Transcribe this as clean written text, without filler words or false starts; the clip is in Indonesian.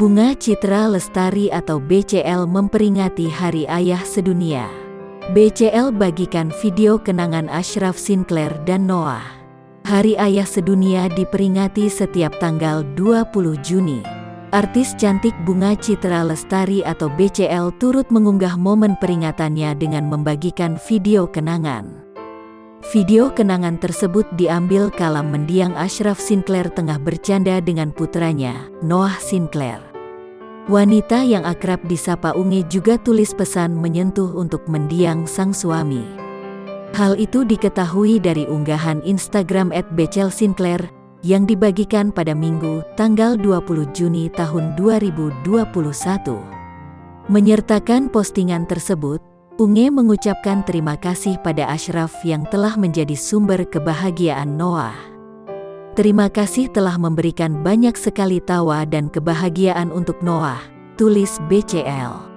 Bunga Citra Lestari atau BCL memperingati Hari Ayah Sedunia. BCL bagikan video kenangan Ashraf Sinclair dan Noah. Hari Ayah Sedunia diperingati setiap tanggal 20 Juni. Artis cantik Bunga Citra Lestari atau BCL turut mengunggah momen peringatannya dengan membagikan video kenangan. Video kenangan tersebut diambil kala mendiang Ashraf Sinclair tengah bercanda dengan putranya, Noah Sinclair. Wanita yang akrab disapa Unge juga tulis pesan menyentuh untuk mendiang sang suami. Hal itu diketahui dari unggahan Instagram @bclsinclair yang dibagikan pada Minggu, tanggal 20 Juni tahun 2021. Menyertakan postingan tersebut, Unge mengucapkan terima kasih pada Ashraf yang telah menjadi sumber kebahagiaan Noah. Terima kasih telah memberikan banyak sekali tawa dan kebahagiaan untuk Noah, tulis BCL.